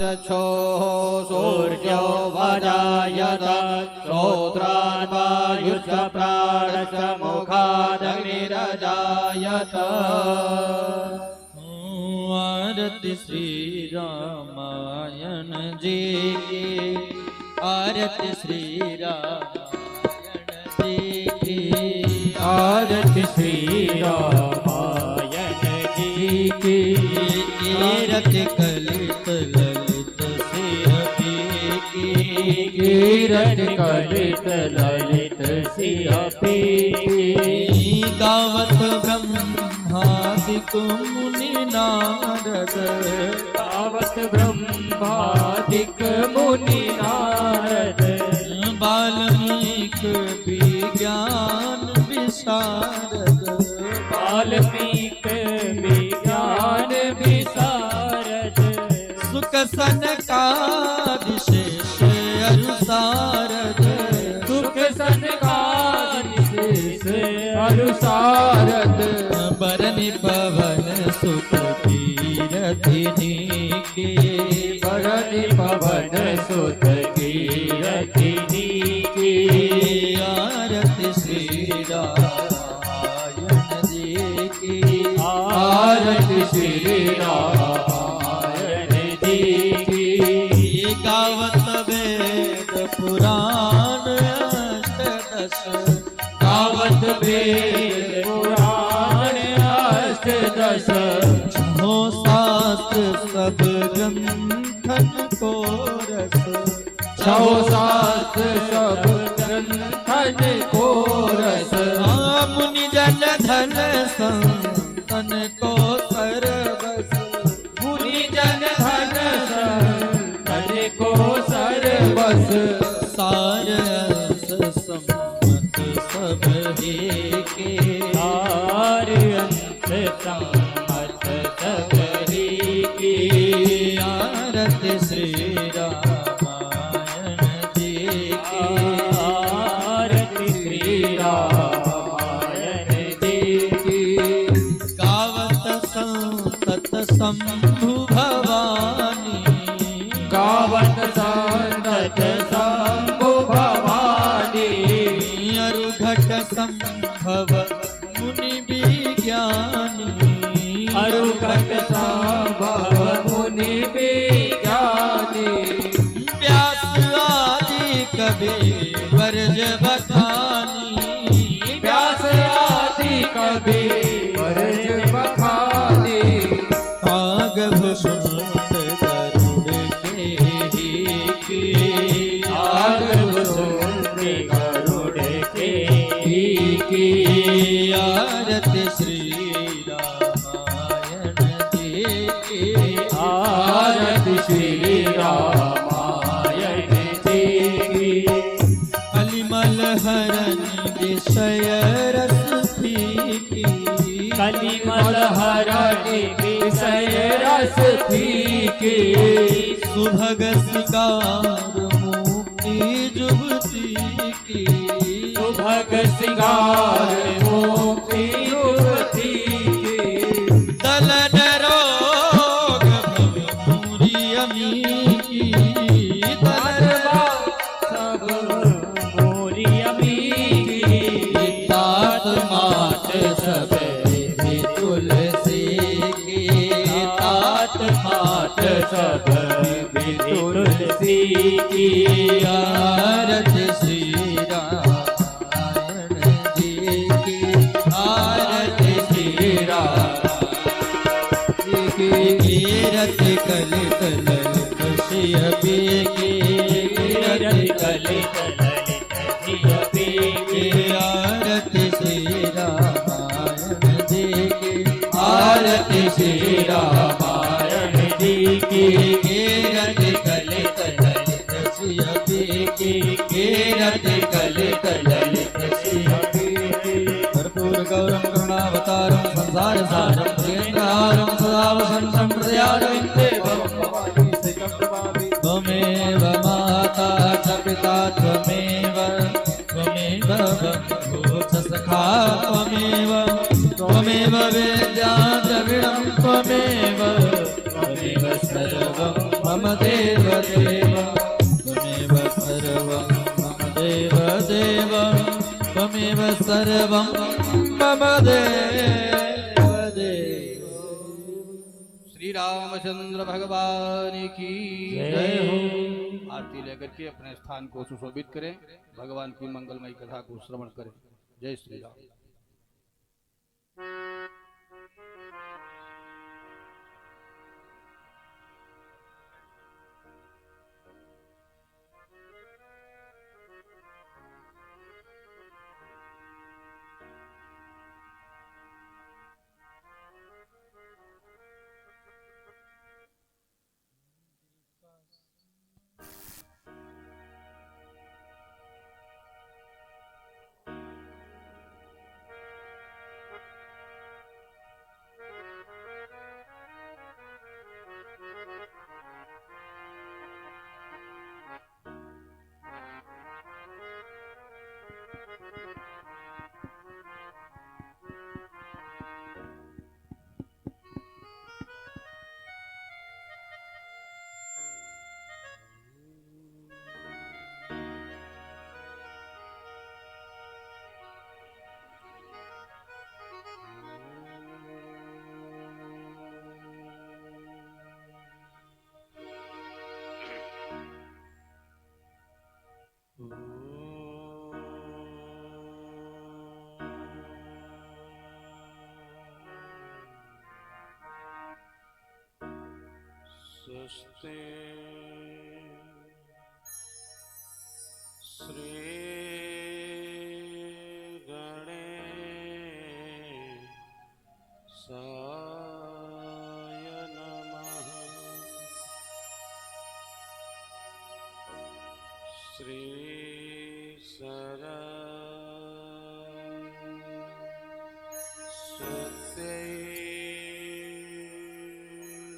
छो सूर्यो वजायत श्रोत्रान् वायुश्च प्राणश्च मुखादग्निरजायत। आरती श्री रामायण जी की, आरती श्री रामायण जी की, आरती श्री रामायण जी की। कीरत कलित ललित सिंह की, कीरत कलित ललित सिंह की। गावत ब्रह्मादिक मुनि नारद, गावत ब्रह्मादिक मुनि नारद। वाल्मीकि विज्ञान विशारद, वाल्मीकि विज्ञान विशारद। सुख सनकादिशेष अनुसारद, सुख सनकादिशेष अनुसारद। बरनि पवन सुत कीरतिनी के, बरनि पवन सुत कीरतिनी के। आरती श्री रामायण जी की, आरती श्री रामायण जी की। गावत वेद पुराण अष्टदश, गावत वेद पुराण अष्टदश। छो शास्त्र सब ग्रंथन को रस, छो शास्त्र सब ग्रंथन को रस। मुनि जन धन संतन को सरबस, मुनि जन धन संतन को सरबस। सारस सम्मत सब हे के, सारस सम्मत सब हे के। आरती श्री रामायण जी की, आरती श्री रामायण जी की। गावत संतत शंभु भवानी, गावत संतत शंभु भवानी। अरुघट संभव मुनि विज्ञानी, अरुघट संभव मुनि विज्ञानी। व्यास आदि कवि वर्ज बखानी, व्यास आदि कवि वर्ज बखानी। आगम सुनत गरुड़ के ही की, आगम सुनत गरुड़ के ही की। आरती श्री रामायण जी की, आरती श्री रामायण जी की। कलिमल हरन विषय रस फीकी, कलिमल हरन विषय रस फीकी। सुभग सिंगार मुक्ति जुगती की, सुभग सिंगार मुक्ति जुगती की। दलन रोग भव मूरी अमी की, दलन सब मूरी अमी की। तात माट सब तुलसी की, तात माट सब तुलसी की। आरती श्री रामायण जी की, आरती श्री रामायण जी की। कीरत कलित ललित सिंह की, कीरत कलित ललित सिंह की। आरती श्री रामायण जी की, आरती श्री रामायण जी की। कीरत कलित ललित सिंह की, कीरत कलित ललित सिंह की। कर्पूर गौरम करुणावतारम संसार सारम प्रियंकारम सदा वसंतं प्रयारविन्दे त्वमेव माता च पिता त्वमेव, त्वमेव बन्धुः च सखा त्वमेव, त्वमेव वेद्या द्रविणं त्वमेव, त्वमेव सर्वं मम मम देव देव त्वमेव सर्वं मम देव देव त्वमेव सर्वं मम देव देव। श्री रामचंद्र भगवान की जय हो। आरती लेकर के अपने स्थान को सुशोभित करें, भगवान की मंगलमयी कथा को श्रवण करें। जय श्री राम। स्वस्ति श्री गणेशाय नमः। श्री सरस्वत्यै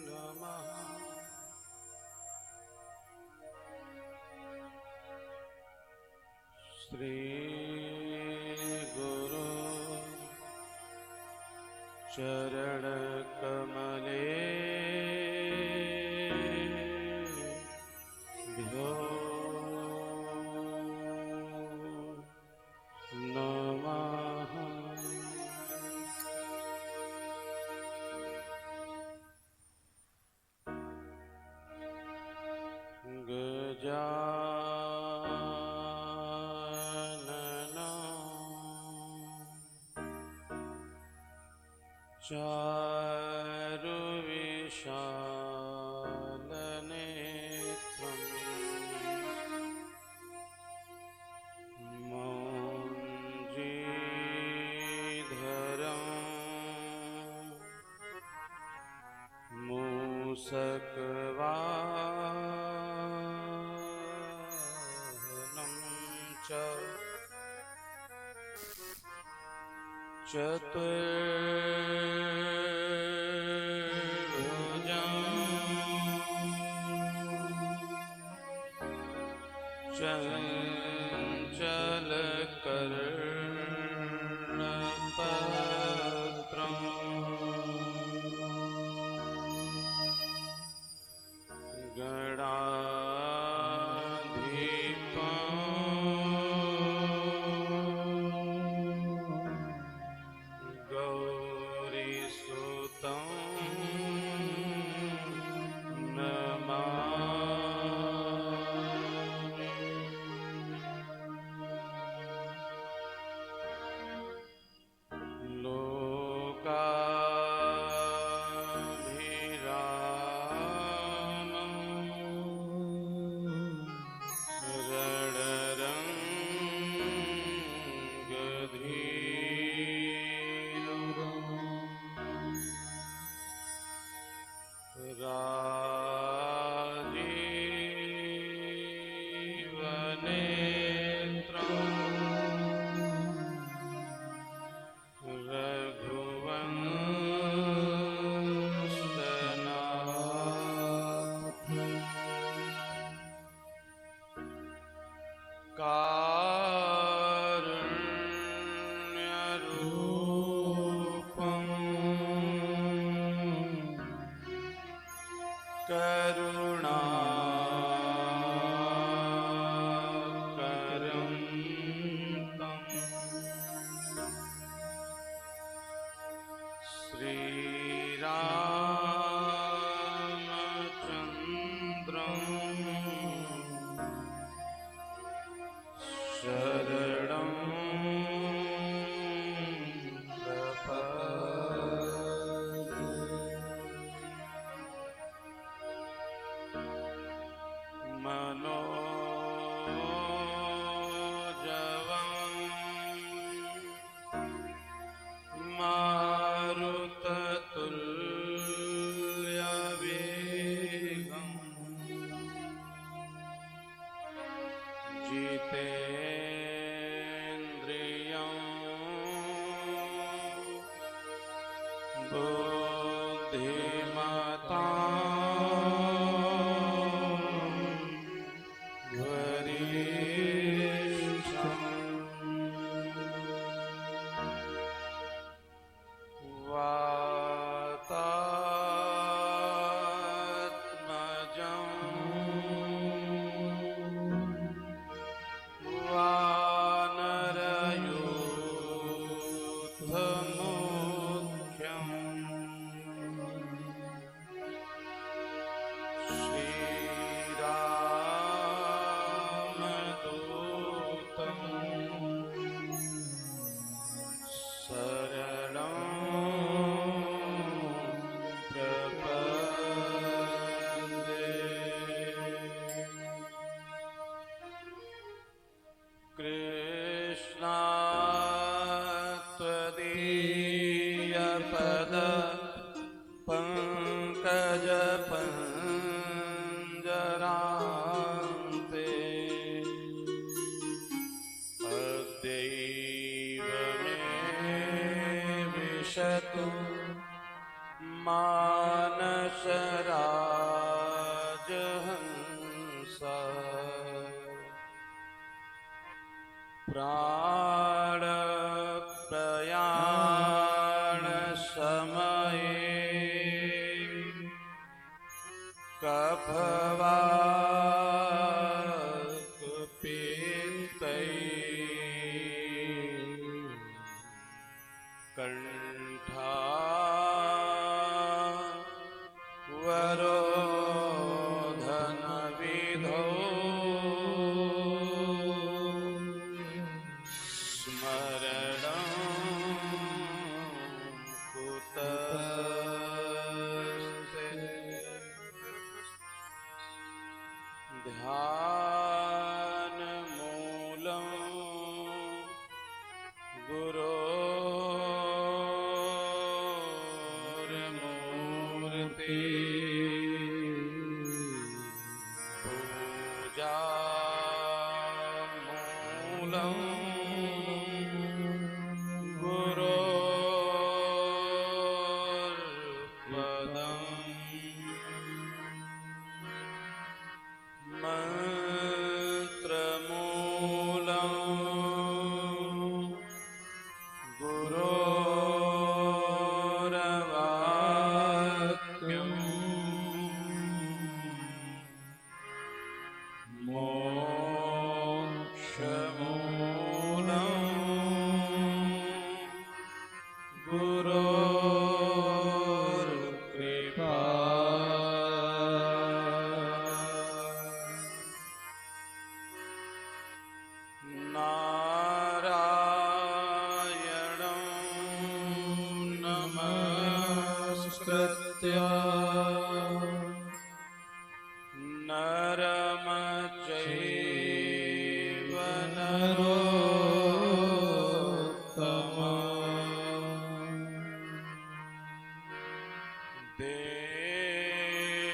नमः। श्री गुरु चरण कमले भ्यो नमः। गजानन चारुविशालनेत्रम् मौञ्जीधरम् मूषकवाहनं च जितेन्द्रियं बुद्धिमतां वरिष्ठम् वातात्मजं कृष्णात्वदीयपद पङ्कजपञ्जरान्ते अद्यैव मे विशतु मानसराजहंसा प्राणप्रयाण समये कफवातपित्तै कंठावरोधनविधौ स्मरणं कुतस्ते ध्यानमूलं गुरोर्मूर्ति पूजामूलं गुरोर्पदम् मन्त्रमूलं गुरोरवाक्यम् मोक्षमूलं गुरोर्कृपा नारायणं नमस्कृत्य नरं चैव नरोत्तमं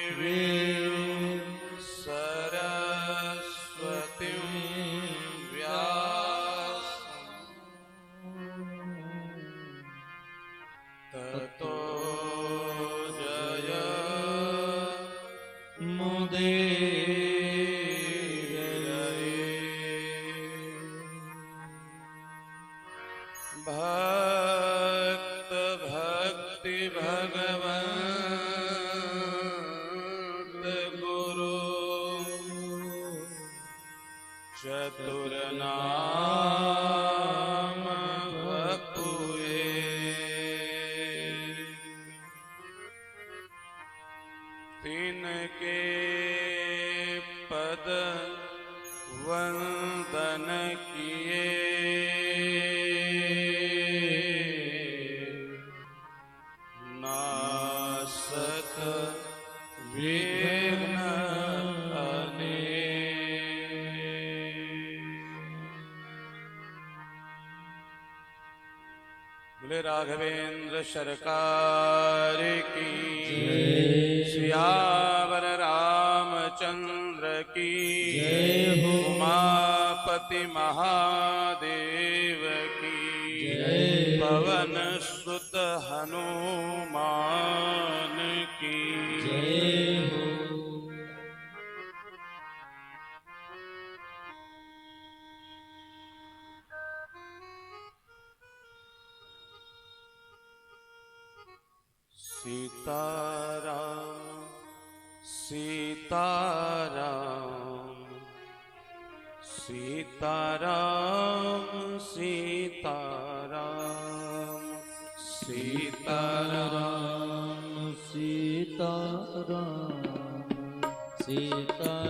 देवीं सरस्वतीं ततो जय मुदीरये भक्त भक्ति भगवन्त गुरु चतुरनाम बपुए तिनके पद वंदन किए नासत विघ्न बोले राघवेंद्र सरकार की सियावर रामचंद्र की जय हो। उमापति महादेव की जय। पवन सुत हनुमान की जय हो। सीताराम सीताराम सीताराम सीताराम सीताराम सीताराम सीताराम सीताराम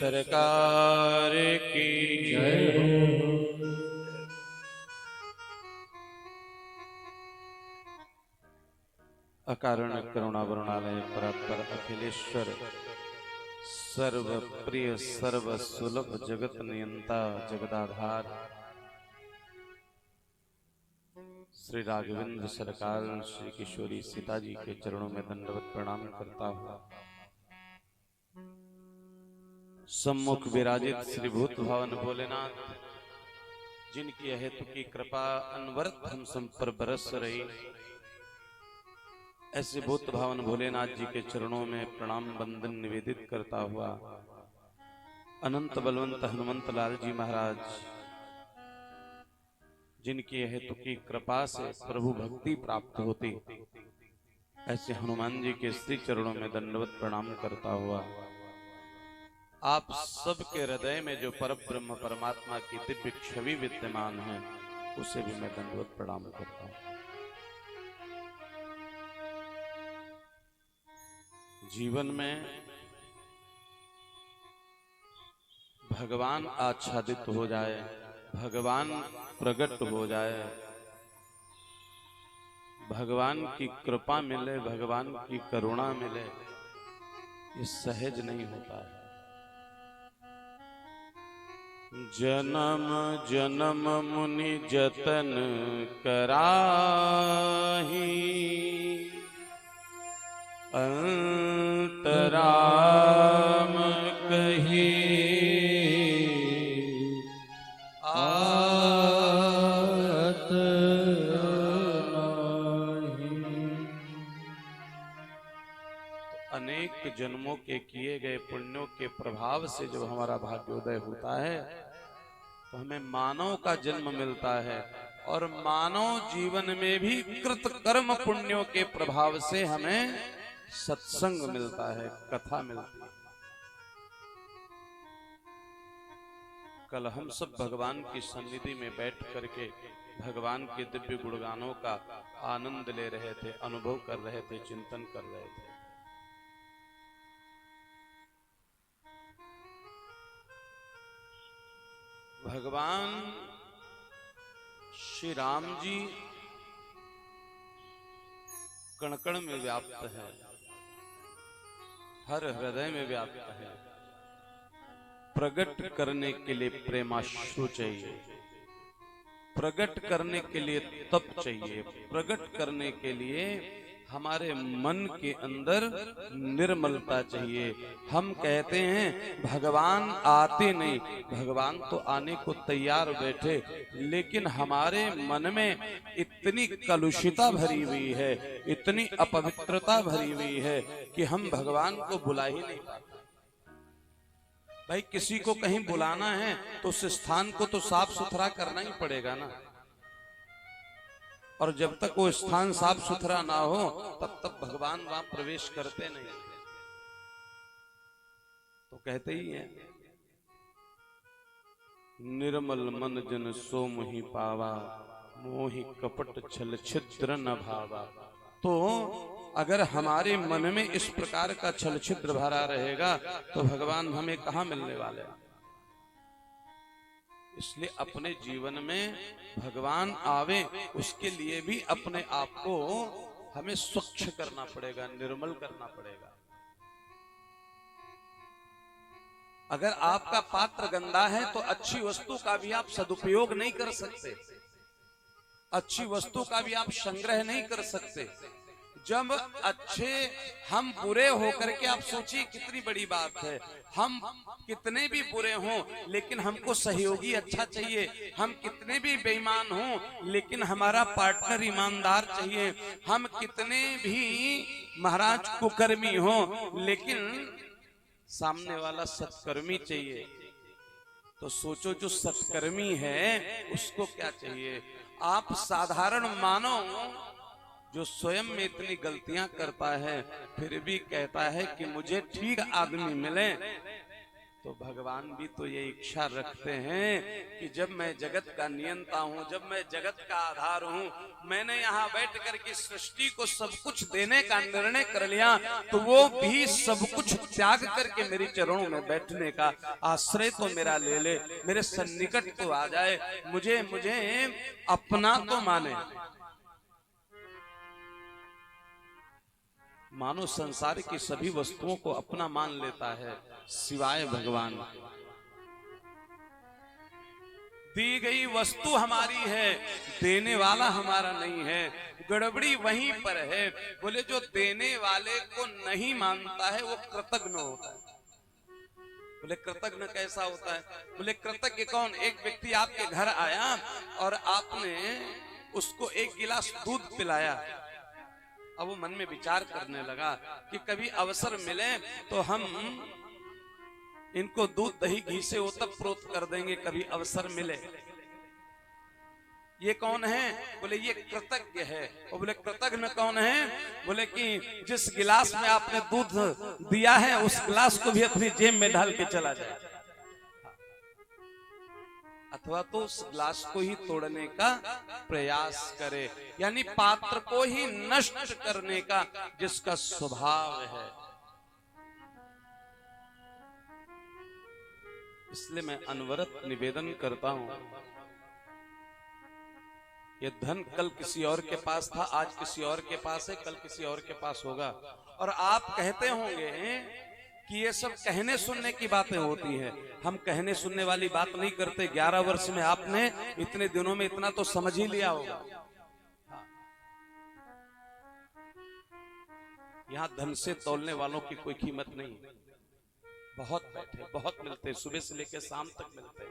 सरकार की जय हो। अकारण करुणा वरुणालय परात्पर अखिलेश्वर सर्व प्रिय सर्व सुलभ जगत नियंता जगदाधार श्री राघवेंद्र सरकार श्री किशोरी सीता जी के चरणों में दंडवत प्रणाम करता हुआ सम्मुख विराजित श्री भूत भवन भोलेनाथ जिनकी हेतु की कृपा अनवरत हम सब पर बरस रही, ऐसे भूत भावन भोलेनाथ जी के चरणों में प्रणाम बंदन निवेदित करता हुआ अनंत बलवंत हनुमंत लाल जी महाराज जिनकी हेतु की कृपा से प्रभु भक्ति प्राप्त होती, ऐसे हनुमान जी के श्री चरणों में दंडवत प्रणाम करता हुआ आप सबके हृदय में जो परब्रह्म परमात्मा की दिव्य छवि विद्यमान है उसे भी मैं दंडवत प्रणाम करता हूं। जीवन में भगवान आच्छादित हो जाए, भगवान प्रकट हो जाए, भगवान की कृपा मिले, भगवान की करुणा मिले, ये सहज नहीं होता है। जन्म जन्म मुनि जतन कराही अंतराम कही आत नाही। अनेक जन्मों के किए गए पुण्यों के प्रभाव से जब हमारा भाग्योदय होता है तो हमें मानव का जन्म मिलता है, और मानव जीवन में भी कृत कर्म पुण्यों के प्रभाव से हमें सत्संग मिलता है, कथा मिलती है। कल हम सब भगवान की सन्निधि में बैठ करके भगवान के दिव्य गुणगानों का आनंद ले रहे थे, अनुभव कर रहे थे, चिंतन कर रहे थे। भगवान श्री राम जी कण कण में व्याप्त है, हर हृदय में व्याप्त है। प्रकट करने के लिए प्रेमाश्रु चाहिए, प्रकट करने के लिए तप चाहिए, प्रकट करने के लिए हमारे मन के अंदर निर्मलता चाहिए। हम कहते हैं भगवान आते नहीं, भगवान तो आने को तैयार बैठे, लेकिन हमारे मन में इतनी कलुषिता भरी हुई है, इतनी अपवित्रता भरी हुई है कि हम भगवान को बुला ही नहीं पाते। भाई किसी को कहीं बुलाना है तो उस स्थान को तो साफ सुथरा करना ही पड़ेगा ना, और जब तक वो स्थान साफ सुथरा ना हो तब तक भगवान वहां प्रवेश करते नहीं। तो कहते ही हैं निर्मल मन जन सो मोहि पावा, मोहि कपट छल छिद्र न भावा। तो अगर हमारे मन में इस प्रकार का छल छिद्र भरा रहेगा तो भगवान हमें कहां मिलने वाले हैं। इसलिए अपने जीवन में भगवान आवे उसके लिए भी अपने आप को हमें स्वच्छ करना पड़ेगा, निर्मल करना पड़ेगा। अगर आपका पात्र गंदा है तो अच्छी वस्तु का भी आप सदुपयोग नहीं कर सकते, अच्छी वस्तु का भी आप संग्रह नहीं कर सकते। जब अच्छे हम बुरे होकर के, आप सोचिए कितनी बड़ी बात है, हम कितने भी बुरे हों लेकिन हमको सहयोगी अच्छा चाहिए, हम कितने भी बेईमान हों लेकिन हमारा पार्टनर ईमानदार चाहिए, हम कितने भी महाराज कुकर्मी हों लेकिन सामने वाला सत्कर्मी चाहिए। तो सोचो जो सत्कर्मी है उसको क्या चाहिए। आप साधारण मानव जो स्वयं में इतनी गलतियां करता है फिर भी कहता है कि मुझे ठीक आदमी मिले, तो भगवान भी तो ये इच्छा रखते हैं कि जब मैं जगत का नियंता हूं, जब मैं जगत का आधार हूं, मैंने यहाँ बैठ कर के सृष्टि को सब कुछ देने का निर्णय कर लिया, तो वो भी सब कुछ त्याग करके मेरे चरणों में बैठने का आश्रय तो मेरा ले ले, मेरे सन्निकट तो आ जाए, मुझे अपना तो माने। मानो संसार की सभी वस्तुओं को अपना मान लेता है सिवाय भगवान। दी गई वस्तु हमारी है, देने वाला हमारा नहीं है। गड़बड़ी वहीं पर है। बोले जो देने वाले को नहीं मानता है वो कृतज्ञ होता है। बोले कृतज्ञ कैसा होता है? बोले कृतज्ञ कौन? एक व्यक्ति आपके घर आया और आपने उसको एक गिलास दूध पिलाया। अब वो मन में विचार करने लगा कि कभी अवसर मिले तो हम इनको दूध दही घी से ओतप्रोत कर देंगे, कभी अवसर मिले। ये कौन है? बोले ये कृतज्ञ है। और बोले कृतज्ञ कौन है? बोले कि जिस गिलास में आपने दूध दिया है उस गिलास को भी अपनी जेब में डाल के चला जाए, अथवा तो उस गिलास को ही तोड़ने का प्रयास करे, यानी पात्र को ही नष्ट करने का जिसका स्वभाव है। इसलिए मैं अनवरत निवेदन करता हूं, ये धन कल किसी और के पास था, आज किसी और के पास है, कल किसी और के पास होगा। और आप कहते होंगे कि ये सब कहने सुनने की बातें होती हैं। हम कहने सुनने वाली बात नहीं करते। 11 वर्ष में आपने इतने दिनों में इतना तो समझ ही लिया होगा। यहाँ धन से तौलने वालों की कोई कीमत नहीं। बहुत बैठे, बहुत मिलते, सुबह से लेकर शाम तक मिलते।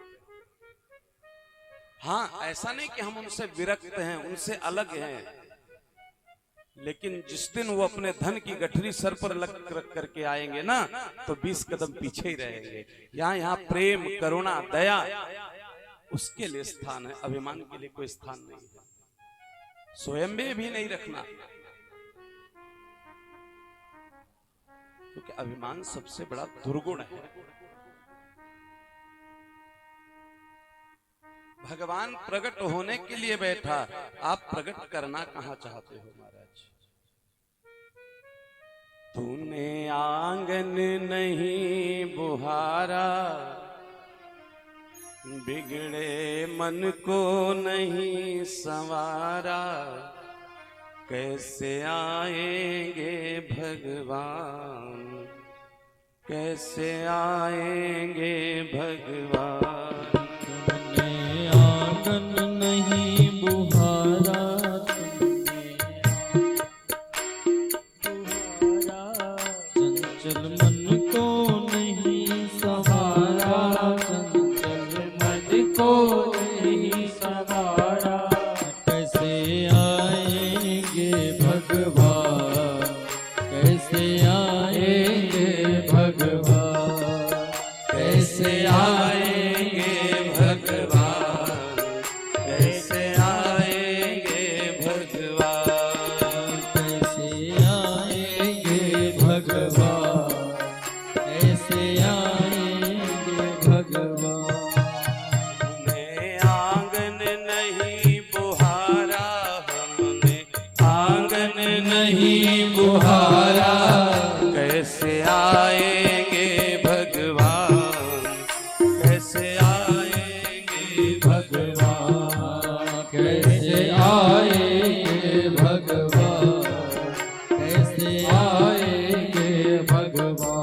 हाँ, ऐसा नहीं कि हम उनसे विरक्त हैं, उनसे अलग हैं, लेकिन जिस दिन वो अपने धन की गठरी सर पर रख करके आएंगे ना, तो 20 कदम पीछे ही रहेंगे। यहाँ प्रेम, करुणा, दया उसके लिए स्थान है, अभिमान के लिए कोई स्थान नहीं है। स्वयं में भी नहीं रखना, क्योंकि अभिमान सबसे बड़ा दुर्गुण है। भगवान प्रकट होने के लिए बैठा, आप प्रकट करना कहाँ चाहते हो महाराज? तूने आंगन नहीं बुहारा, बिगड़े मन को नहीं संवारा, कैसे आएंगे भगवान, कैसे आएंगे भगवान। तुमने आंगन नहीं बुहारा, चंचल मन को नहीं संवारा, चंचल मन को नहीं संवारा, कैसे आएंगे भगवान, कैसे आएंगे भगवान, कैसे आएंगे भगवान, कैसे आएंगे भगवान, कैसे आएंगे भगवान, कैसे आएंगे भगवान। हमने आंगन नहीं बुहारा, हमने आंगन नहीं बुहारा, कैसे आएंगे भगवान, कैसे आएंगे भगवान, कैसे आएंगे भगवान, कैसे आएंगे भगवान।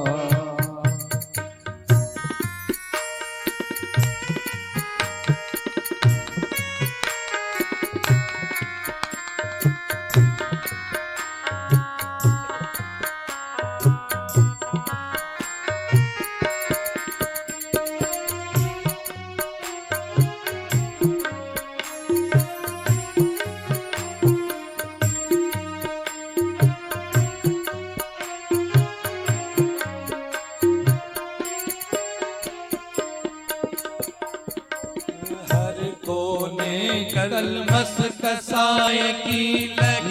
हर कोने कलमस कसाय की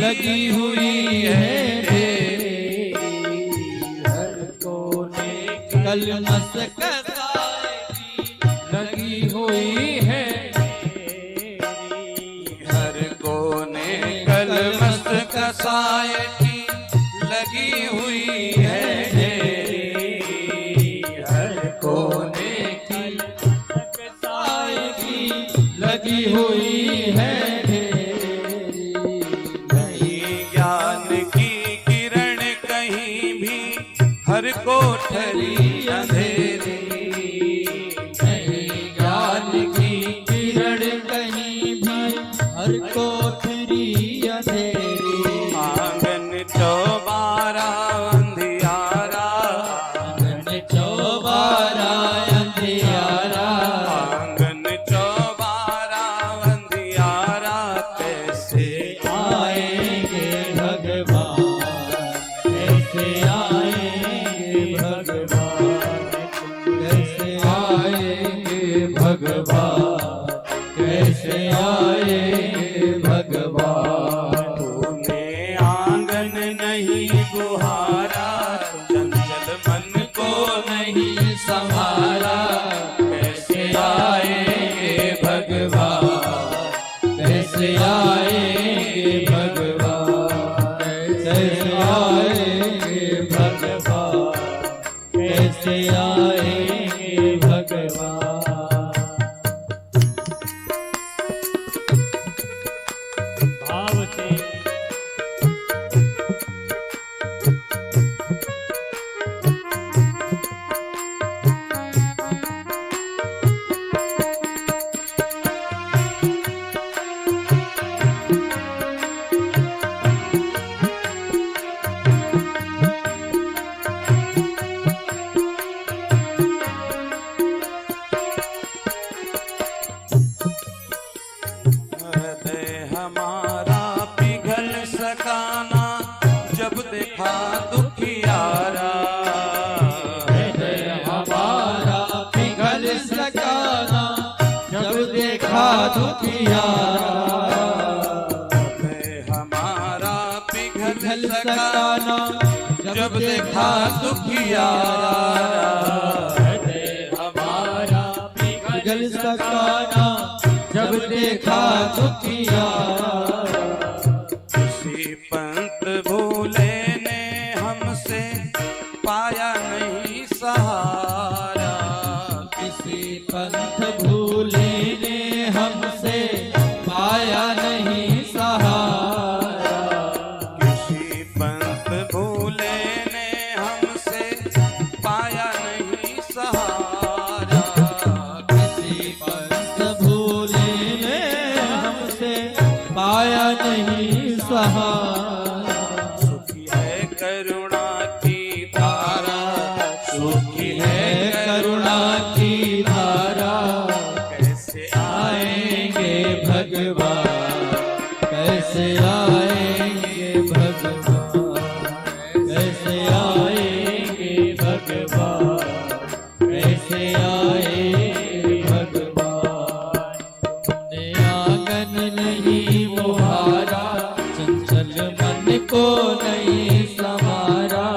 लगी हुई है, हर कोने कलमस कसाय साय की लगी हुई है ढेरी, हर कोने की साय की लगी हुई है ढेरी। नहीं ज्ञान की किरण कहीं भी, हर कोठरी अंधेरी। नहीं ज्ञान की किरण कहीं भी, हर कोठरी अंधेरी। आंगन चौबारा अंधियारा, आंगन चौबारा अंधियारा, आंगन चौबारा अंधियारा। कैसे आएंगे भगवान, कैसे आएंगे भगवान, कैसे आएंगे भगवान, कैसे आएंगे भगवान। तूने आंगन नहीं बुहारा, चंचल मन को नहीं संभाला, कैसे आएंगे भगवान, कैसे आएंगे भगवान, कैसे आएंगे भगवान, कैसे आएंगे भगवान। भाव से हृदय हमारा पिघल सकाना, जब देखा दुखियारा। हृदय हमारा पिघल सकाना, जब देखा दुखियारा। हृदय हमारा पिघल पिघल सकाना, सकाना, जब देखा दुखियारा। हृदय हमारा पिघल सकाना, जब देखा दुखियारा। किसी पंत भूले ने हमसे पाया नहीं सहारा। किसी पंथ भूले ने हमसे पाया नहीं सहारा। किसी पंत भूले ने हमसे पाया नहीं सहारा। किसी पंथ भूले ने हमसे पाया नहीं सहारा। सुखी है करुणा की धारा, सुखी है करुणा की धारा। कैसे आएंगे भगवान, कैसे आएंगे भगवान, कैसे आएंगे भगवान, कैसे आएंगे भगवान। ने आंगन नहीं मुहारा, चंचल मन को नहीं संवारा।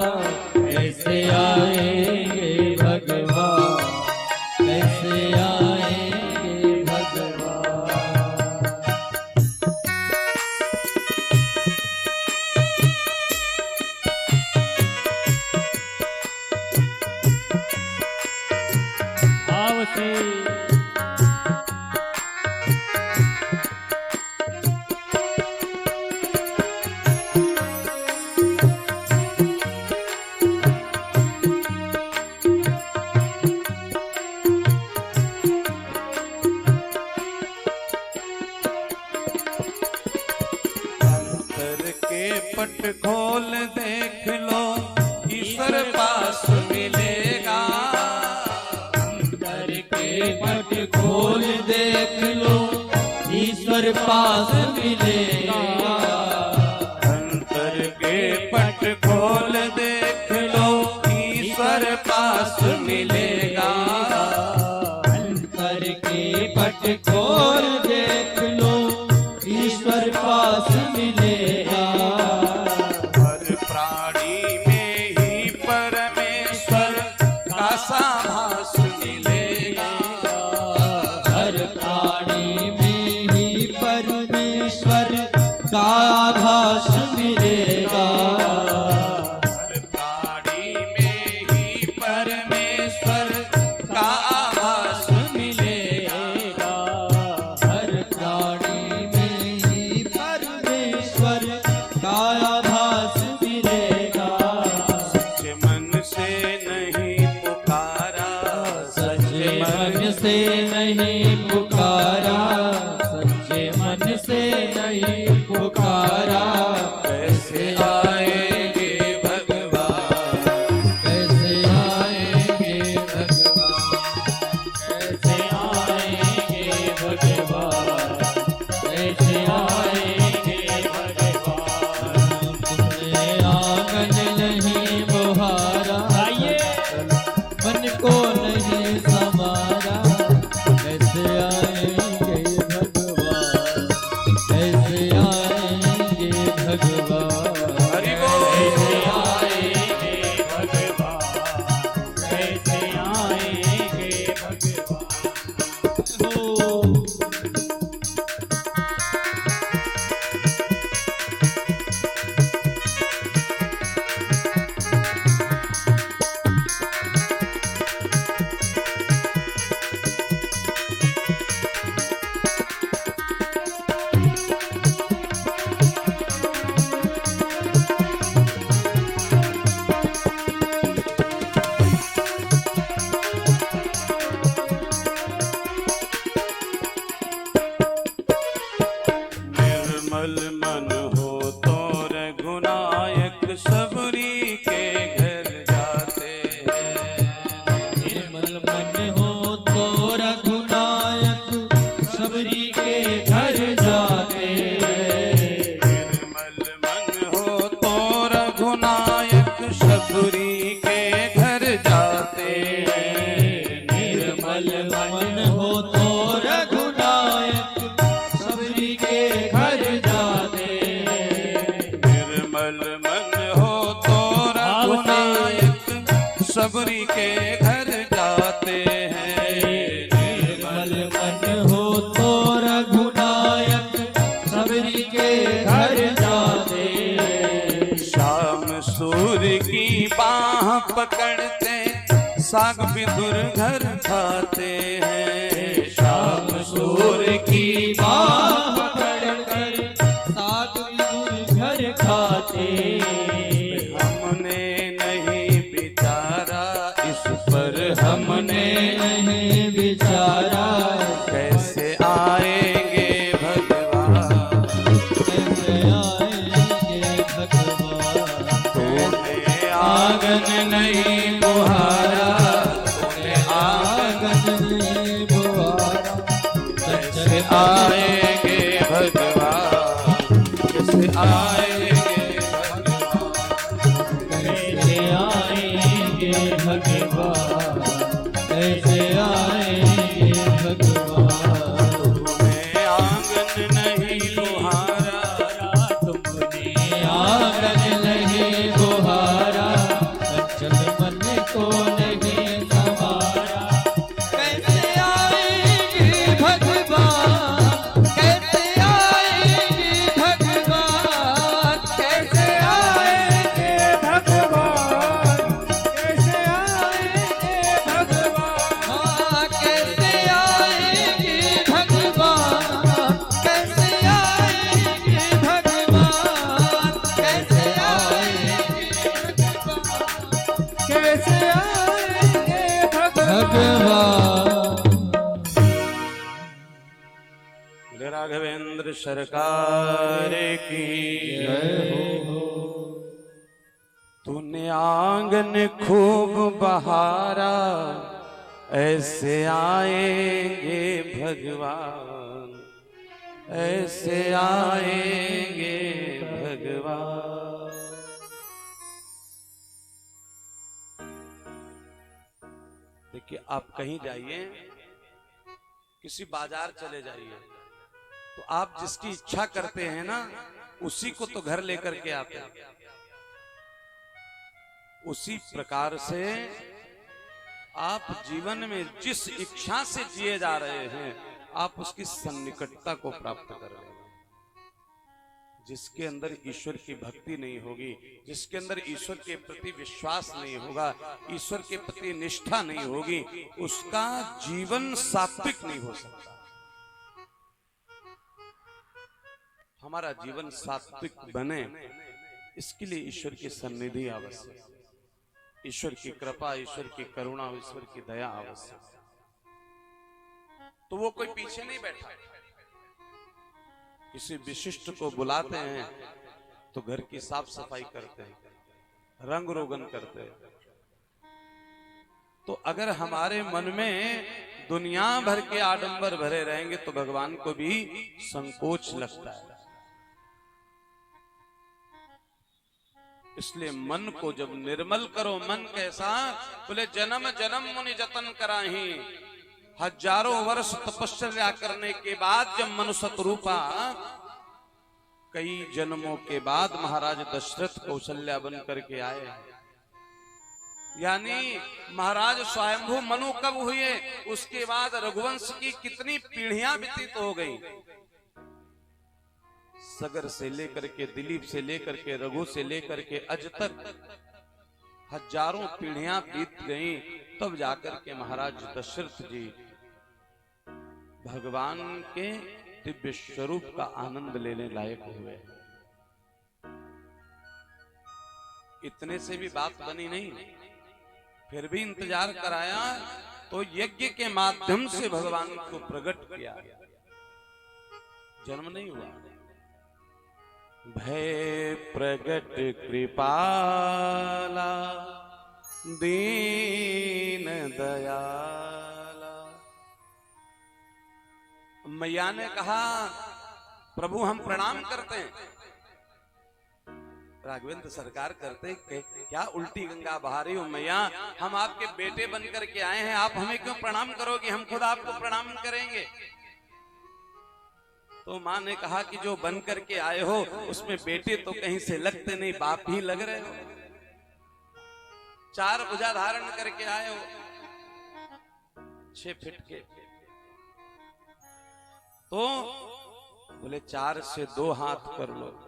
कैसे आएंगे भगवान, कैसे आएंगे भगवान। भाव से अंतर के पट खोल देख लो, ईश्वर पास मिलेगा। अंतर के पट खोल देख लो, ईश्वर पास मिलेगा। अंतर के पट खोल देख लो, ईश्वर पास मिलेगा। अंतर के पट खोल देख लो, ईश्वर पास मिलेगा। हर प्राणी में ही परमेश्वर का साभास मिलेगा। हर प्राणी में ही परमेश्वर का आभास मिलेगा। नहीं पुकारा, कैसे आएंगे भगवान, कैसे आएंगे भगवान, कैसे आएंगे भगवान, कैसे आएंगे भगवान। तुमने आंगन नहीं बुहारा, मन को नहीं संवारा, कैसे आएंगे भगवान, कैसे आएंगे भगवान, हरि बोल। कैसे आएंगे भगवान, कैसे आएंगे भगवान। हो निर्मल मन हो तो रघुनायक सबरी के घर जाते हैं। निर्मल मन हो तो रघुनायक सबरी के घर जाते, निर्मल मन हो तो रघुनायक सबरी के घर जाते हैं। निर्मल मन हो तो रघुनायक सबरी के घर जाते, निर्मल मन हो तो रघुनायक सबरी के घर जाते हैं। निर्मल मन हो तो रघुनायक सबरी के घर जाते, शाम सूर्य की बाह पकड़ते साग विदुर घर खाते हैं। शाम सूर्य की बाह पकड़कर साग विदुर घर खाते, हमने नहीं विचारा इस पर, हमने नहीं विचारा कैसे आएंगे भगवान, कैसे आएंगे भगवान। तूने आंगन नहीं बुहारा, तूने आंगन नहीं बुहारा, कैसे आएंगे भगवान, कैसे आएंगे भगवान, कैसे आएंगे भगवान, कैसे आएंगे भगवान। तूने आंगन नहीं बुहारा, तुमने आंगन नहीं बुहारा, चंचल मन को नहीं संवारा, कैसे आएंगे भगवान, कैसे आएंगे भगवान, कैसे आएंगे भगवान, कैसे आएंगे भगवान, हाँ कैसे आएंगे भगवान, कैसे आएंगे भगवान, कैसे आएंगे भगवान, कैसे आएंगे भगवान। बोले राघवेंद्र सरकार की जय हो। तूने आंगन खूब बहारा, ऐसे आएंगे भगवान, ऐसे आएंगे भगवान। देखिए, आप कहीं जाइए, किसी बाजार चले जाइए, तो आप जिसकी इच्छा करते हैं ना, उसी को तो घर लेकर के आते हैं। उसी प्रकार से आप जीवन में जिस इच्छा से जिए जा रहे हैं, आप उसकी सन्निकटता को प्राप्त कर रहे हैं। जिसके अंदर ईश्वर की भक्ति नहीं होगी, जिसके अंदर ईश्वर के प्रति विश्वास नहीं होगा, ईश्वर के प्रति निष्ठा नहीं होगी, उसका जीवन सात्विक नहीं हो सकता। हमारा जीवन सात्विक बने, इसके लिए ईश्वर की सन्निधि आवश्यक, ईश्वर की कृपा, ईश्वर की करुणा, ईश्वर की दया आवश्यक। तो वो कोई पीछे नहीं बैठा, किसी विशिष्ट को बुलाते हैं तो घर की साफ सफाई करते हैं, रंग रोगन करते हैं। तो अगर हमारे मन में दुनिया भर के आडंबर भरे रहेंगे तो भगवान को भी संकोच लगता है। इसलिए मन को जब निर्मल करो, मन कैसा? बोले जन्म जन्म मुनि जतन कराही, हजारों वर्ष तपस्या करने के बाद जब मनुष्य रूपा, कई जन्मों के बाद महाराज दशरथ कौशल्या बन करके आए। यानी महाराज स्वयंभू मनु कब हुए? उसके बाद रघुवंश की कितनी पीढ़ियां व्यतीत हो गई। सगर से लेकर के, दिलीप से लेकर के, रघु से लेकर के अज तक हजारों पीढ़ियां बीत गई, तब जाकर के महाराज दशरथ जी भगवान के दिव्य स्वरूप का आनंद लेने लायक हुए। इतने से भी बात बनी नहीं, फिर भी इंतजार कराया तो यज्ञ के माध्यम से भगवान को प्रकट किया। जन्म नहीं हुआ। भय प्रगट कृपाला दीन दयाला। मैया ने कहा प्रभु हम प्रणाम करते हैं। राघवेंद्र सरकार करते क्या उल्टी गंगा बहा रही हो मैया, हम आपके बेटे बन करके आए हैं, आप हमें क्यों प्रणाम करोगे, हम खुद आपको प्रणाम करेंगे। तो माँ ने कहा कि जो बन करके आए हो उसमें बेटे तो कहीं से लगते नहीं, बाप ही लग रहे हो। 4 भुजा धारण करके आए हो, 6 फीट के। तो बोले 4 से 2 हाथ कर लो।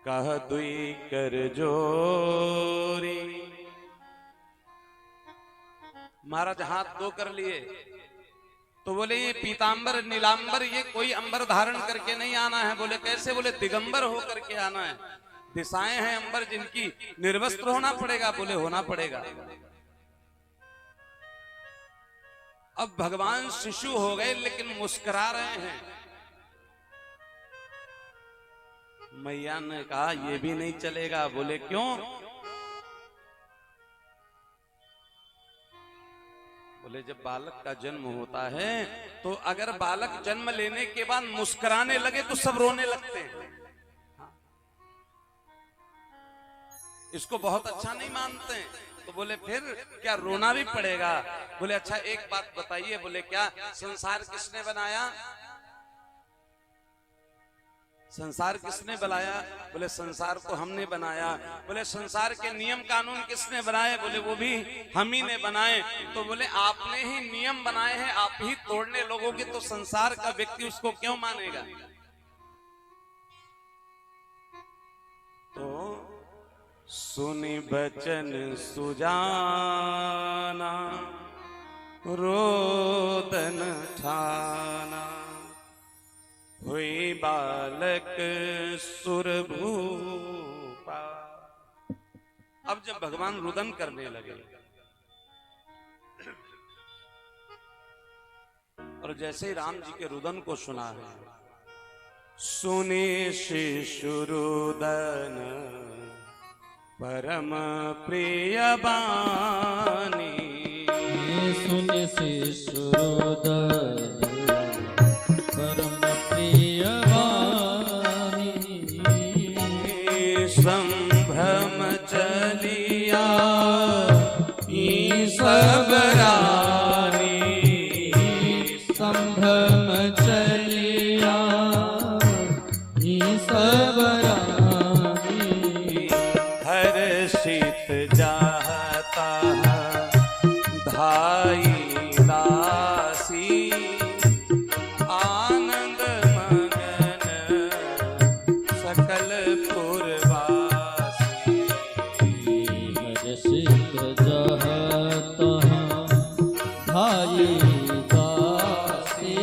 कह दुई कर जोरी। महाराज हाथ 2 कर लिए। तो बोले ये पीतांबर नीलांबर ये कोई अंबर धारण करके नहीं आना है। बोले कैसे? बोले दिगंबर हो करके आना है। दिशाएं हैं अंबर जिनकी, निर्वस्त्र होना पड़ेगा। बोले होना पड़ेगा। अब भगवान शिशु हो गए लेकिन मुस्कुरा रहे हैं। मैया ने कहा ये भी नहीं चलेगा। बोले क्यों? बोले जब बालक का जन्म होता है तो अगर बालक जन्म लेने के बाद मुस्कुराने लगे तो सब रोने लगते हैं। इसको बहुत अच्छा नहीं मानते हैं। तो बोले फिर क्या रोना भी पड़ेगा? बोले अच्छा एक बात बताइए। बोले क्या? संसार किसने बनाया? संसार किसने बनाया? बोले संसार को हमने बनाया। बोले संसार के नियम कानून किसने बनाए? बोले वो भी हम ही ने बनाए। तो बोले आपने ही नियम बनाए हैं, आप ही तोड़ने लोगोगे तो संसार का व्यक्ति उसको क्यों मानेगा? तो सुनि बचन सुजाना रोदन ठाना, हुई बालक सुरभूपा। अब जब भगवान रुदन करने लगे और जैसे ही राम जी के रुदन को सुना है, सुने शिशु रुदन परम प्रिय बानी। सुने शिशु रुदन परम प्रिय वाणी, संभ्रम चलिया सब रानी, संभ्रम चलिया सब रानी। हर्षित जाता धाई दासी, आनंद मगन सकल पुरवासी। हर्षित जाता धाई दासी,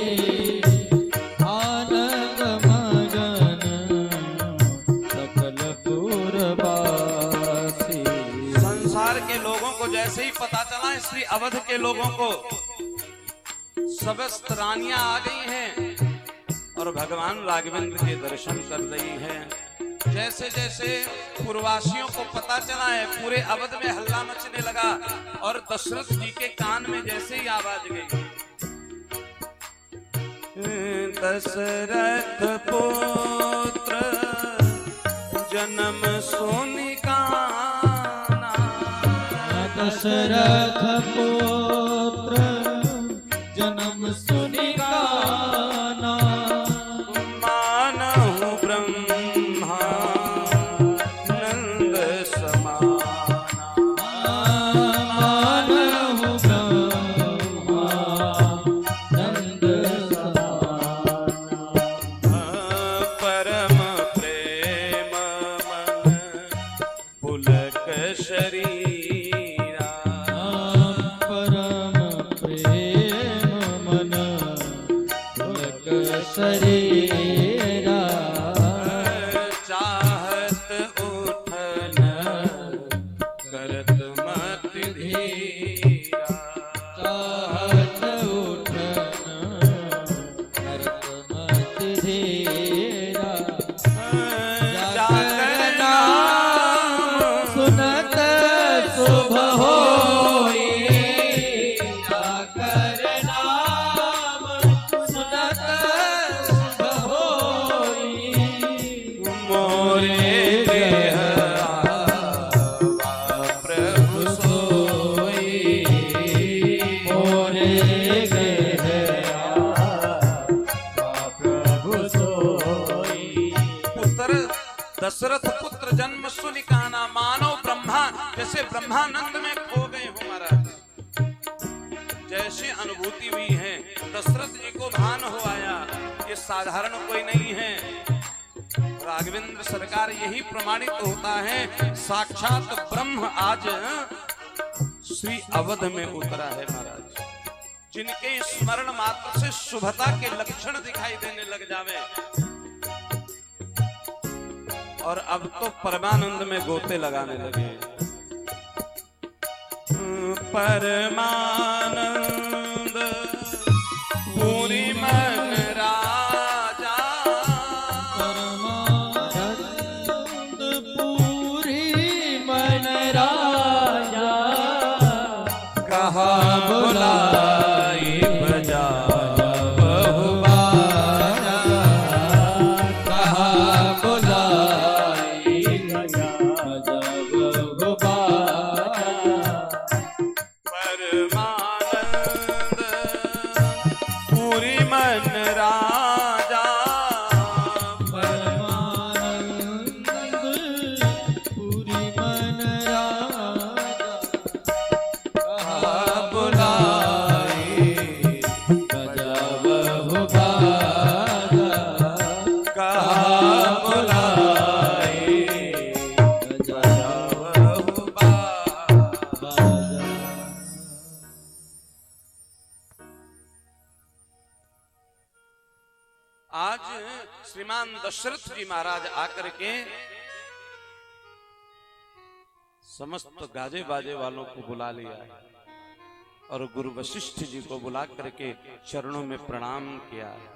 आनंद मगन सकल पुरवासी। संसार के लोगों को जैसे ही पता चला श्री अवध के लोगों को समस्त रानियां आ गई हैं, और भगवान राघवेंद्र के दर्शन कर रही है। जैसे जैसे पूर्ववासियों को पता चला है, पूरे अवध में हल्ला मचने लगा और दशरथ जी के कान में जैसे ही आवाज गई, दशरथ पुत्र जन्म सुनि काना, दशरथ पुत्र जन्म सुनि काना, मानहु ब्रह्मा नंद समाना, मानहु ब्रह्मा नंद समाना, परम प्रेम मन पुलक शरीरा, परम प्रेम मन पुलक शरीरा, चाहत उठन करत मत धीरा, चाहत उठन करत मत धीरा, जाकर नाम सुनत शुभ होई, जाकर नाम सुनत शुभ होई, मोरे देह प्रभु सोई, मोरे गृह प्रभु सोई। पुत्र दशरथ पुत्र जन्म सुनि काना, मानव ब्रह्मा जैसे ब्रह्मानंद में खो गए हो महाराज, जैसी अनुभूति हुई है। दशरथ जी को भान हो आया ये साधारण कोई नहीं है। राघवेंद्र सरकार यही प्रमाणित होता है, साक्षात ब्रह्म आज श्री अवध में उतरा है महाराज। जिनके स्मरण मात्र से शुभता के लक्षण दिखाई देने लग जावे, और अब तो परमानंद में गोते लगाने लगे। परमानंद पूरी मन राजा, परमानंद पूरी मन राजा, कहा बुलाई बजा बहु बाजा, कहा बुलाई बजा बहु बाजा, परमानंद पूरी मन राजा, परमानंद पूरी मन राजा, कहा बुलाई बजा बहु बाजा, कहा बुलाई बजा बहु बाजा। बाजा। आज श्रीमान दशरथ जी महाराज आकर के समस्त गाजे बाजे वालों को बुला लिया है और गुरु वशिष्ठ जी को बुला करके चरणों में प्रणाम किया है।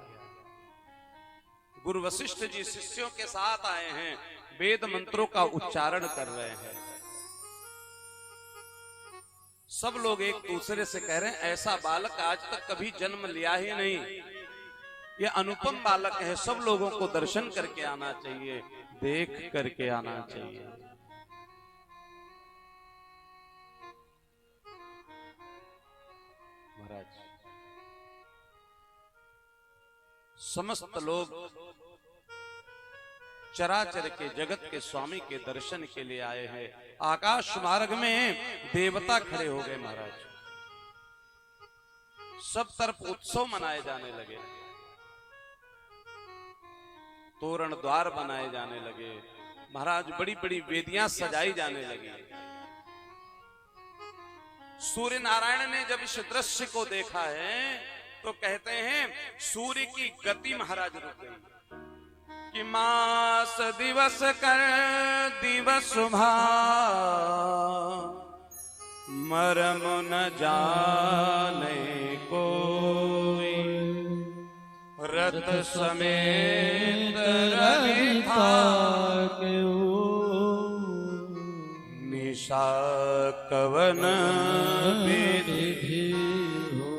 गुरु वशिष्ठ जी शिष्यों के साथ आए हैं, वेद मंत्रों का उच्चारण कर रहे हैं। सब लोग एक दूसरे से कह रहे हैं ऐसा बालक आज तक कभी जन्म लिया ही नहीं, ये अनुपम बालक है, सब लोगों को दर्शन करके आना चाहिए, देख करके आना चाहिए। महाराज समस्त लोग चराचर के जगत के स्वामी के दर्शन के लिए आए हैं। आकाश मार्ग में देवता खड़े हो गए महाराज, सब तरफ उत्सव मनाए जाने लगे, तोरण द्वार बनाए जाने लगे महाराज, बड़ी बड़ी वेदियां सजाई जाने लगी। सूर्य नारायण ने जब इस दृश्य को देखा है तो कहते हैं सूर्य की गति महाराज रुक गई कि मास दिवस कर दिवस भा मरम न जाने कोई, रथ समेत रवि था निशा कवन विधि हो।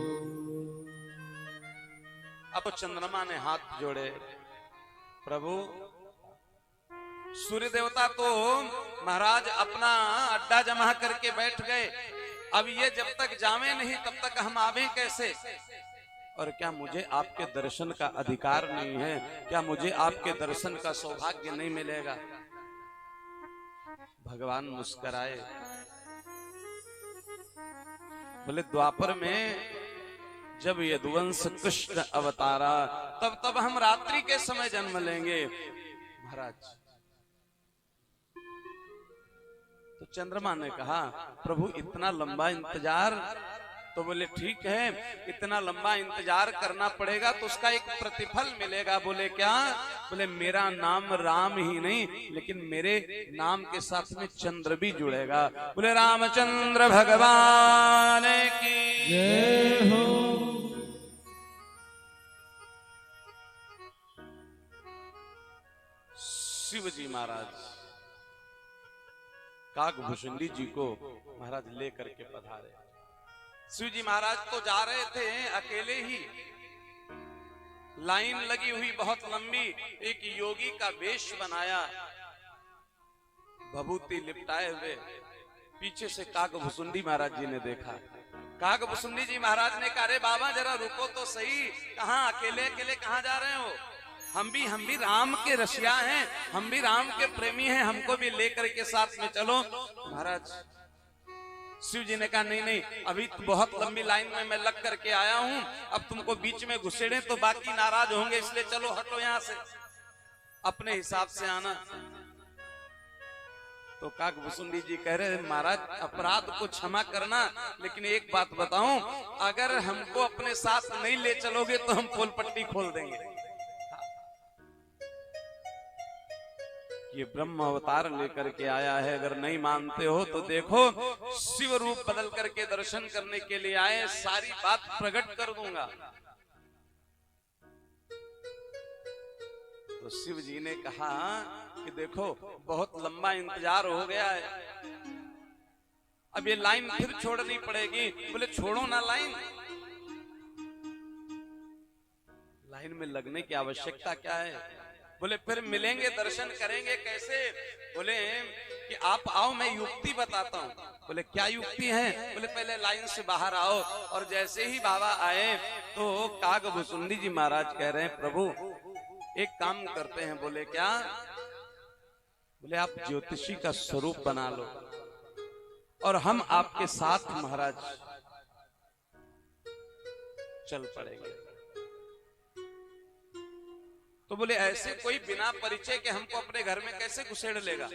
अब चंद्रमा ने हाथ जोड़े, प्रभु सूर्य देवता तो महाराज अपना अड्डा जमा करके बैठ गए, अब ये जब तक जावे नहीं तब तक हम आवे कैसे? और क्या मुझे आपके दर्शन का अधिकार नहीं है? क्या मुझे आपके दर्शन का सौभाग्य नहीं मिलेगा? भगवान मुस्कुराए, बोले द्वापर में जब यदुवंश कृष्ण अवतारा तब हम रात्रि के समय जन्म लेंगे। महाराज तो चंद्रमा ने कहा, प्रभु इतना लंबा इंतजार? तो बोले ठीक है, इतना लंबा इंतजार करना पड़ेगा तो उसका एक प्रतिफल मिलेगा। बोले क्या? बोले मेरा नाम राम ही नहीं लेकिन मेरे नाम के साथ में चंद्र भी जुड़ेगा। बोले रामचंद्र भगवान की जय हो। शिव जी महाराज काकभूषुंडी जी को महाराज लेकर के पधारे। शिव जी महाराज तो जा रहे थे अकेले ही, लाइन लगी हुई बहुत लंबी, एक योगी का वेश बनाया, भभूति लिपटाए हुए। पीछे से काकभूषुंडी महाराज जी ने देखा। काकभूषुंडी जी महाराज ने कहा, अरे बाबा जरा रुको तो सही, कहाँ अकेले अकेले कहाँ जा रहे हो? हम भी राम के रसिया हैं, हम भी राम के प्रेमी हैं, हमको भी लेकर के साथ में चलो। महाराज शिव जी ने कहा नहीं नहीं, अभी तो बहुत लंबी लाइन में मैं लग करके आया हूं, अब तुमको बीच में घुसेड़े तो बाकी नाराज होंगे, इसलिए चलो हटो यहां से, अपने हिसाब से आना। तो काकभूषुंडी जी कह रहे महाराज अपराध को क्षमा करना, लेकिन एक बात बताऊं, अगर हमको अपने साथ नहीं ले चलोगे तो हम पोल पट्टी खोल देंगे। ये ब्रह्म अवतार लेकर के आया है, अगर नहीं मानते हो तो देखो शिव रूप बदल करके दर्शन करने के लिए आए, सारी बात प्रकट कर दूंगा। तो शिव जी ने कहा कि देखो बहुत लंबा इंतजार हो गया है, अब ये लाइन फिर छोड़नी पड़ेगी। बोले छोड़ो ना लाइन, लाइन में लगने की आवश्यकता क्या है? बोले फिर मिलेंगे, दर्शन करेंगे कैसे? बोले कि आप आओ मैं युक्ति बताता हूँ। बोले क्या युक्ति है? बोले पहले लाइन से बाहर आओ। और जैसे ही बाबा आए तो काकभूषुंडी जी महाराज कह रहे हैं, प्रभु एक काम करते हैं। बोले क्या? बोले आप ज्योतिषी का स्वरूप बना लो और हम आपके साथ महाराज चल पड़ेंगे। तो बोले ऐसे कोई बिना परिचय के हमको अपने घर में कैसे घुसेड़ लेगा?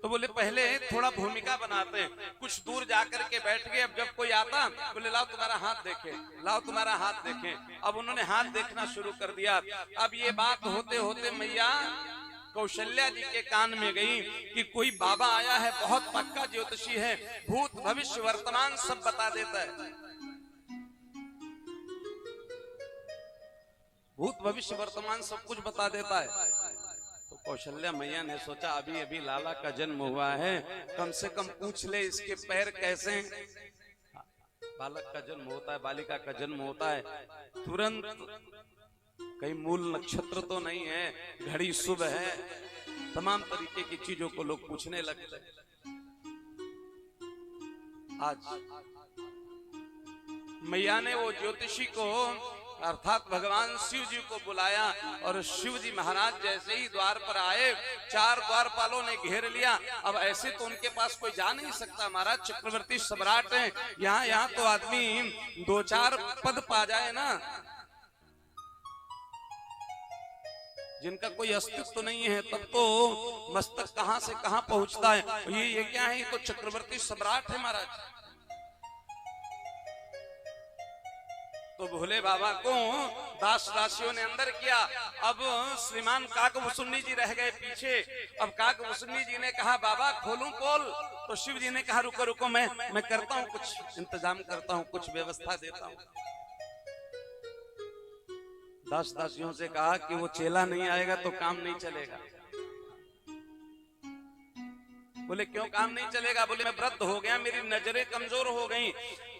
तो बोले पहले थोड़ा भूमिका बनाते हैं, कुछ दूर जाकर के बैठ गए। अब जब कोई आता बोले लाओ तुम्हारा हाथ देखें, लाओ तुम्हारा हाथ देखें। अब उन्होंने हाथ देखना शुरू कर दिया। अब ये बात होते होते मैया कौशल्या जी के कान में गई कि कोई बाबा आया है, बहुत पक्का ज्योतिषी है, भूत भविष्य वर्तमान सब बता देता है। भूत भविष्य वर्तमान सब कुछ बता देता है। तो कौशल्या मैया ने सोचा अभी अभी लाला का जन्म हुआ है, कम से कम पूछ ले इसके पैर कैसे हैं। बालक का जन्म होता है, बालिका का जन्म होता है, तुरंत कहीं मूल नक्षत्र तो नहीं है, घड़ी शुभ है, तमाम तरीके की चीजों को लोग पूछने लगते हैं। आज मैया ने वो ज्योतिषी को अर्थात भगवान शिव जी को बुलाया और शिव जी महाराज जैसे ही द्वार पर आए, चार द्वारपालों ने घेर लिया। अब ऐसे तो उनके पास कोई जा नहीं सकता, महाराज चक्रवर्ती सम्राट हैं, यहाँ तो आदमी दो चार पद पा जाए ना, जिनका कोई अस्तित्व तो नहीं है, तब तो मस्तक कहां से कहां पहुंचता है। ये क्या है? ये तो चक्रवर्ती सम्राट है महाराज। तो भोले बाबा को दास दासियों ने अंदर किया। अब श्रीमान काकभूषुंडी जी रह गए पीछे। अब काकभूषुंडी जी ने कहा बाबा खोलूं पोल? तो शिव जी ने कहा रुको रुको, मैं करता हूँ, कुछ इंतजाम करता हूँ, कुछ व्यवस्था देता हूँ। 10 दासियों से कहा कि वो चेला नहीं आएगा तो काम नहीं चलेगा। बोले क्यों काम नहीं चलेगा? बोले मैं वृद्ध हो गया, मेरी नजरें कमजोर हो गई,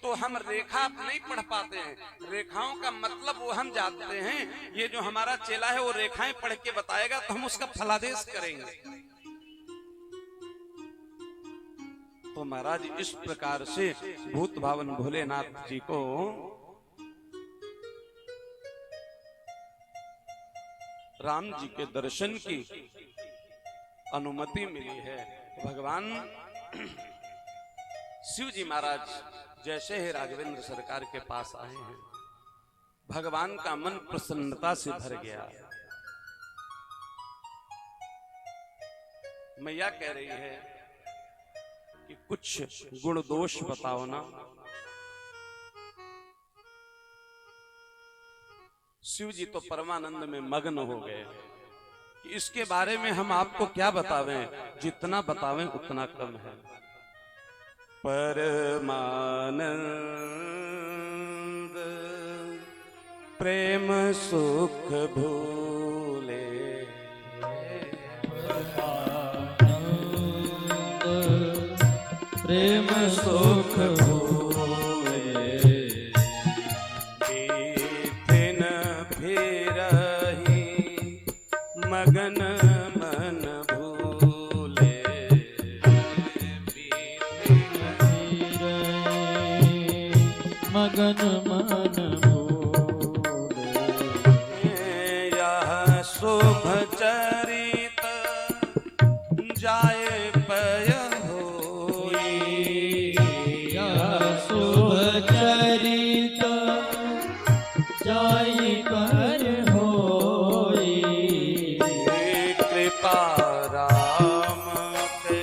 तो हम रेखा नहीं पढ़ पाते हैं। रेखाओं का मतलब वो हम जानते हैं, ये जो हमारा चेला है वो रेखाएं पढ़ के बताएगा तो हम उसका फलादेश करेंगे। तो महाराज इस प्रकार से भूत भावन भोलेनाथ जी को राम जी के दर्शन की अनुमति मिली है। भगवान शिव जी महाराज जैसे ही राघवेंद्र सरकार के पास आए हैं, भगवान का मन प्रसन्नता से भर गया। मैया कह रही है कि कुछ गुण दोष बताओ ना। शिव जी तो परमानंद में मग्न हो गए कि इसके बारे में हम आपको क्या बतावें, जितना बतावें उतना कम है। परमानंद प्रेम सुख भूले, प्रेम सुख भूले, बीतिन फिरहि मगन मन भूले, बीतिन मगन मन भूले, यह शुभ चरित जाए पय चरित जाई पर होई, कृपा राम के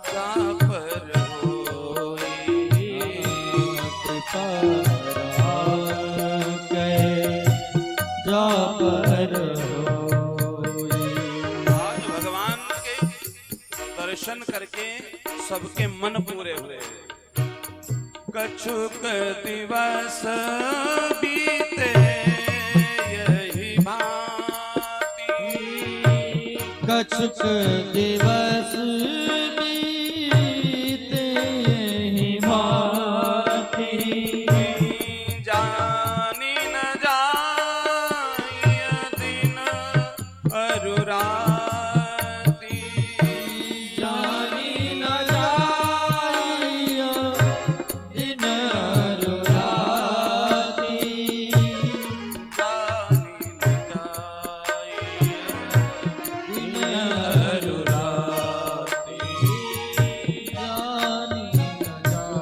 जा पर होई, कृपा राम के जा पर होई। आज भगवान के दर्शन करके सबके मन पूरे हुए। कछुक दिवस बीते यही भांति, कछुक दिवस बीते यही भांति, जानी न जाय दिन अरुराती, जानी न जाय दिन अरुराती, जानी न जाय दिन अरुराती, जानी न जाय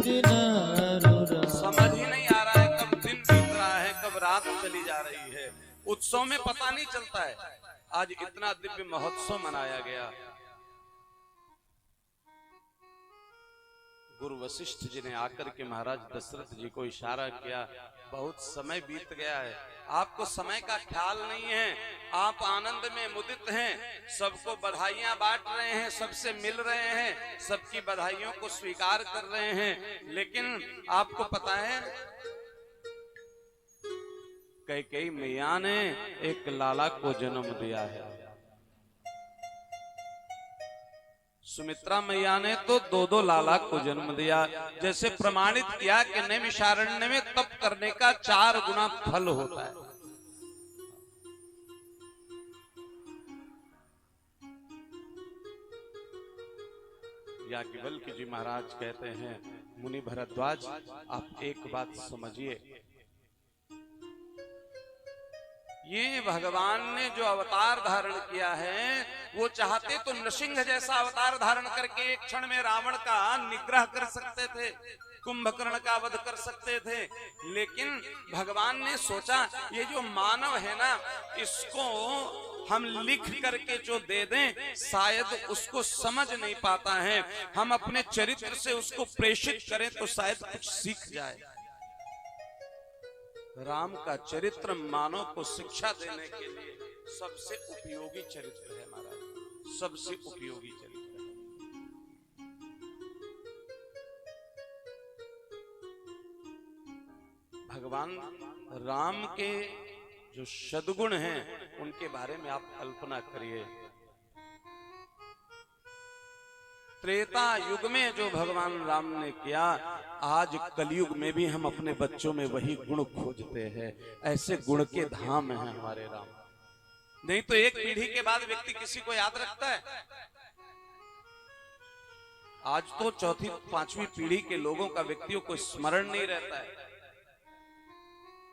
दिन अरुराती। समझ ही नहीं आ रहा है कब दिन बीत रहा है, कब रात चली जा रही है। उत्सव में पता नहीं चलता है। आज इतना दिव्य महोत्सव मनाया गया। गुरु वशिष्ठ जी ने आकर के महाराज दशरथ जी को इशारा किया, बहुत समय बीत गया है, आपको समय का ख्याल नहीं है, आप आनंद में मुदित हैं, सबको बधाइयां बांट रहे हैं, सबसे मिल रहे हैं, सबकी बधाइयों को स्वीकार कर रहे हैं, लेकिन आपको पता है कैकेयी मैया ने एक लाला को जन्म दिया है। सुमित्रा मैया ने तो 2-2 लाला को जन्म दिया, जैसे प्रमाणित किया कि नैमिषारण्य में तप करने का 4 गुना फल होता है। याज्ञवल्क्य जी महाराज कहते हैं, मुनि भरद्वाज आप एक बात समझिए, ये भगवान ने जो अवतार धारण किया है, वो चाहते तो नृसिंह जैसा अवतार धारण करके एक क्षण में रावण का निग्रह कर सकते थे, कुंभकर्ण का वध कर सकते थे, लेकिन भगवान ने सोचा ये जो मानव है ना, इसको हम लिख करके जो दे दें शायद उसको समझ नहीं पाता है, हम अपने चरित्र से उसको प्रेषित करें तो शायद कुछ सीख जाए। राम का चरित्र मानव को शिक्षा देने के लिए सबसे उपयोगी चरित्र है महाराज, सबसे उपयोगी चरित्र है। भगवान राम के जो सद्गुण हैं उनके बारे में आप कल्पना करिए। त्रेता युग में जो भगवान राम ने किया, आज कलयुग में भी हम अपने बच्चों में वही गुण खोजते हैं। ऐसे गुण के धाम हैं हमारे राम। नहीं तो एक पीढ़ी के बाद व्यक्ति किसी को याद रखता है। आज तो चौथी पांचवी पीढ़ी के लोगों का व्यक्तियों को स्मरण नहीं रहता है।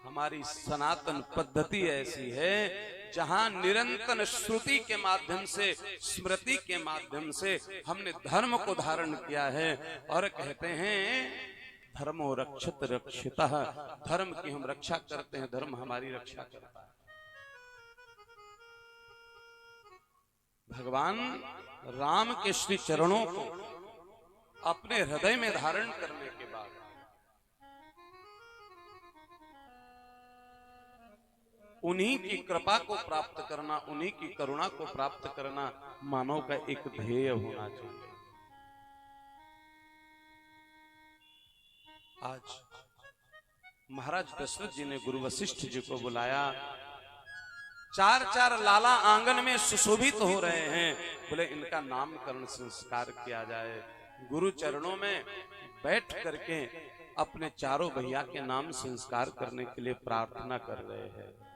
हमारी सनातन पद्धति ऐसी है जहां निरंतर श्रुति के माध्यम से, स्मृति के माध्यम से हमने धर्म को धारण किया है और कहते हैं धर्मो रक्षित रक्षितः, धर्म की हम रक्षा करते हैं, धर्म हमारी रक्षा करता है। भगवान राम के श्री चरणों को अपने हृदय में धारण करने के बाद उन्हीं की कृपा को प्राप्त करना, उन्हीं की करुणा को प्राप्त करना मानव का एक ध्येय होना चाहिए। आज महाराज दशरथ जी ने गुरु वशिष्ठ जी को बुलाया। चार चार लाला आंगन में सुशोभित हो रहे हैं। बोले इनका नामकरण संस्कार किया जाए। गुरु चरणों में बैठ करके अपने चारों भैया के नाम संस्कार करने के लिए प्रार्थना कर रहे हैं।